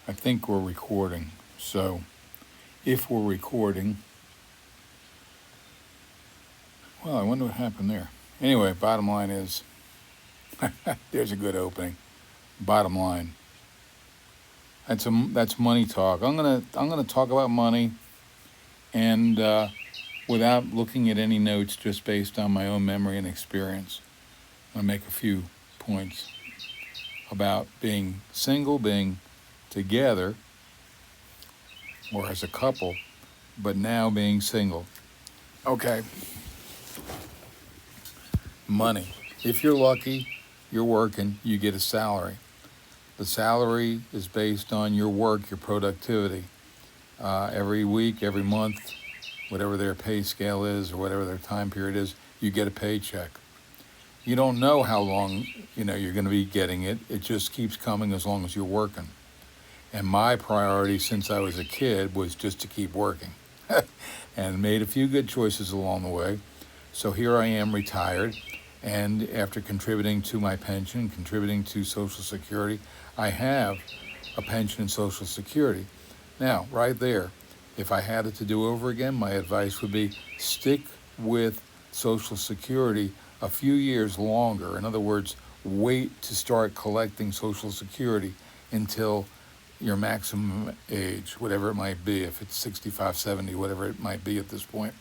I think we're recording. So if we're recording, well, I wonder what happened there. Anyway, bottom line is, there's a good opening. Bottom line, that's money talk. I'm gonna talk about money, and without looking at any notes, just based on my own memory and experience. I'm gonna make a few points about being single, being together, or as a couple, but now being single. Okay, money. If you're lucky, you're working, you get a salary. The salary is based on your work, your productivity. Every week, every month, whatever their pay scale is or whatever their time period is, you get a paycheck. You don't know how long you're going to be getting it. It just keeps coming as long as you're working. And my priority since I was a kid was just to keep working, and made a few good choices along the way. So here I am, retired, and after contributing to my pension, contributing to Social Security, I have a pension and Social Security. Now, right there, if I had it to do over again, my advice would be stick with Social Security a few years longer. In other words, wait to start collecting Social Security until your maximum age, whatever it might be, if it's 65, 70, whatever it might be at this point.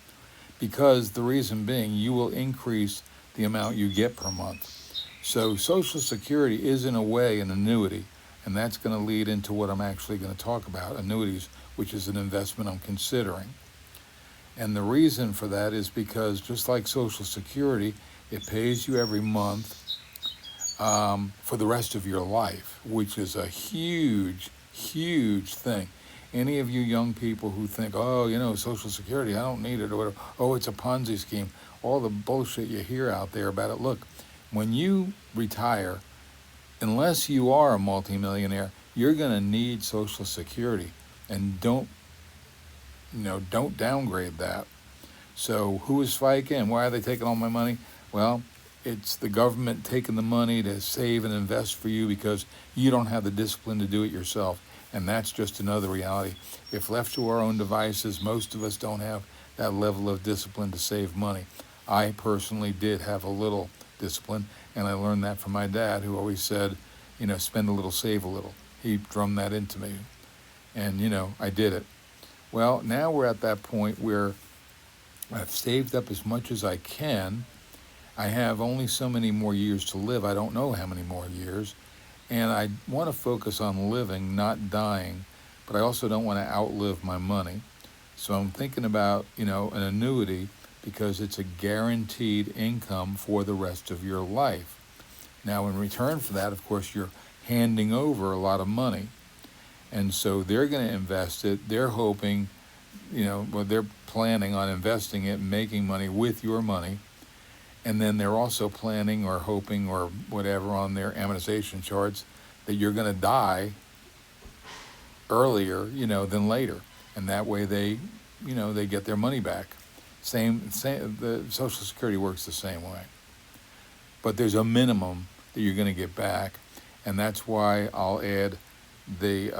Because the reason being, you will increase the amount you get per month. So Social Security is in a way an annuity, and that's going to lead into what I'm actually going to talk about, annuities, which is an investment I'm considering. And the reason for that is because just like Social Security, it pays you every month for the rest of your life, which is a huge, huge thing. Any of you young people who think, oh, Social Security, I don't need it, or whatever, oh, it's a Ponzi scheme, all the bullshit you hear out there about it. Look, when you retire, unless you are a multimillionaire, you're going to need Social Security, and don't downgrade that. So who is FICA, why are they taking all my money? Well, it's the government taking the money to save and invest for you because you don't have the discipline to do it yourself. And that's just another reality. If left to our own devices, most of us don't have that level of discipline to save money. I personally did have a little discipline, and I learned that from my dad, who always said, spend a little, save a little. He drummed that into me, and, I did it. Well, now we're at that point where I've saved up as much as I can. I have only so many more years to live. I don't know how many more years. And I want to focus on living, not dying, but I also don't want to outlive my money. So I'm thinking about, an annuity, because it's a guaranteed income for the rest of your life. Now, in return for that, of course, you're handing over a lot of money. And so they're going to invest it. They're hoping, they're planning on investing it and making money with your money. And then they're also planning or hoping or whatever on their amortization charts that you're going to die earlier, than later. And that way they get their money back. Same, the Social Security works the same way. But there's a minimum that you're going to get back. And that's why I'll add the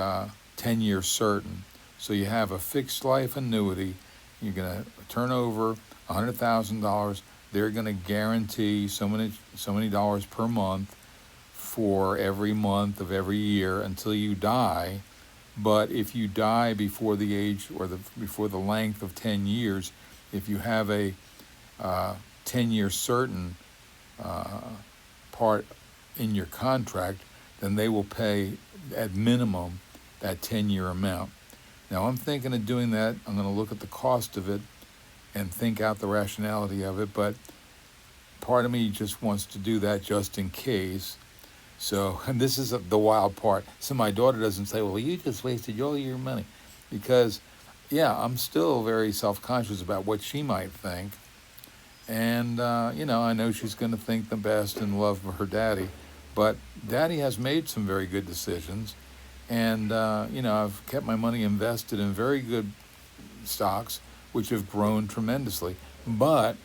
10-year certain. So you have a fixed life annuity. You're going to turn over $100,000. They're going to guarantee so many dollars per month for every month of every year until you die. But if you die before the age or before the length of 10 years, if you have a 10-year certain part in your contract, then they will pay at minimum that 10-year amount. Now I'm thinking of doing that. I'm going to look at the cost of it and think out the rationality of it, but part of me just wants to do that just in case. So, and this is the wild part. So my daughter doesn't say, well, you just wasted all your money. Because, yeah, I'm still very self-conscious about what she might think. And, I know she's going to think the best and love her daddy. But daddy has made some very good decisions. And, I've kept my money invested in very good stocks, which have grown tremendously. But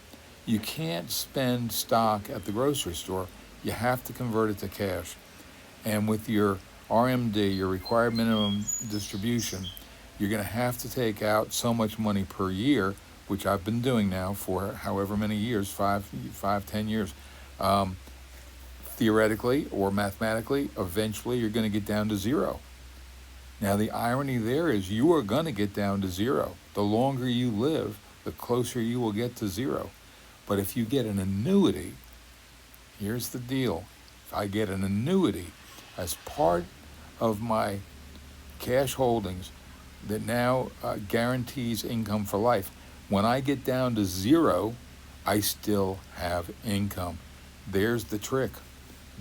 you can't spend stock at the grocery store. You have to convert it to cash. And with your RMD, your required minimum distribution, you're going to have to take out so much money per year, which I've been doing now for however many years, 10 years. Theoretically or mathematically, eventually you're going to get down to zero. Now, the irony there is you are going to get down to zero. The longer you live, the closer you will get to zero. But if you get an annuity, here's the deal. If I get an annuity as part of my cash holdings that now guarantees income for life, when I get down to zero, I still have income. There's the trick.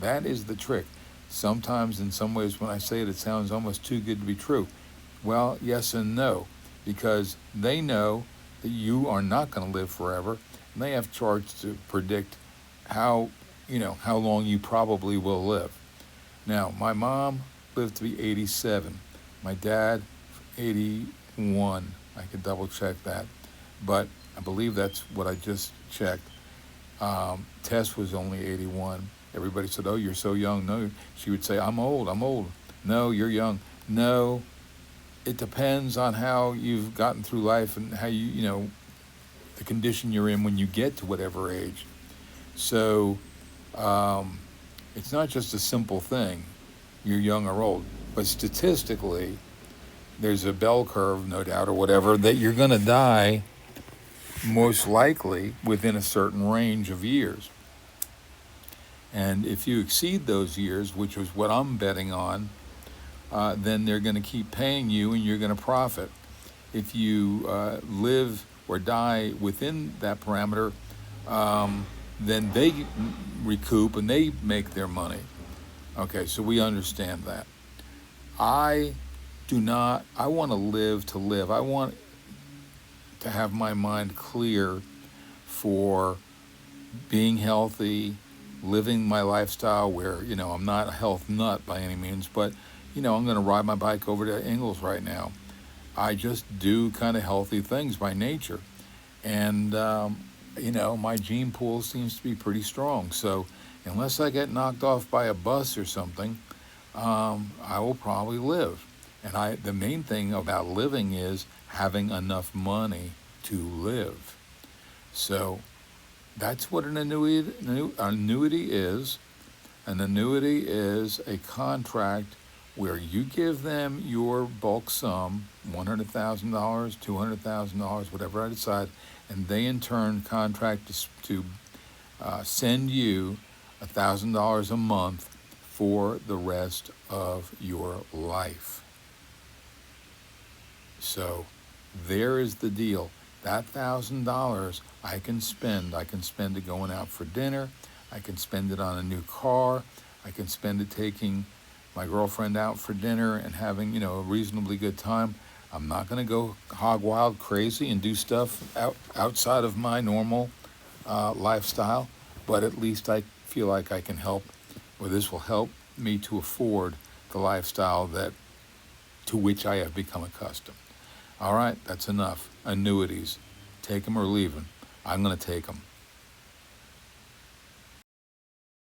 That is the trick. Sometimes, in some ways, when I say it, it sounds almost too good to be true. Well, yes and no, because they know that you are not going to live forever, and they have charts to predict how long you probably will live. Now, my mom lived to be 87. My dad, 81. I could double check that, but I believe that's what I just checked. Tess was only 81. Everybody said, "Oh, you're so young." No, she would say, I'm old. No, you're young. No, it depends on how you've gotten through life and how the condition you're in when you get to whatever age. So it's not just a simple thing, you're young or old, but statistically, there's a bell curve, no doubt, or whatever, that you're going to die most likely within a certain range of years. And if you exceed those years, which was what I'm betting on, then they're going to keep paying you and you're going to profit. If you live or die within that parameter, then they recoup and they make their money. Okay, so we understand that. I want to live. I want to have my mind clear for being healthy, living my lifestyle where, I'm not a health nut by any means, but, I'm going to ride my bike over to Ingalls right now. I just do kind of healthy things by nature. And, my gene pool seems to be pretty strong. So unless I get knocked off by a bus or something, I will probably live. And the main thing about living is having enough money to live. So that's what an annuity is. An annuity is a contract where you give them your bulk sum, $100,000, $200,000, whatever I decide, and they in turn contract to send you $1,000 a month for the rest of your life. So there is the deal. That $1,000 I can spend. I can spend it going out for dinner. I can spend it on a new car. I can spend it taking my girlfriend out for dinner and having, a reasonably good time. I'm not going to go hog wild crazy and do stuff outside of my normal lifestyle, but at least I feel like I can help, or this will help me to afford the lifestyle to which I have become accustomed. All right, that's enough. Annuities, take them or leave them. I'm going to take them.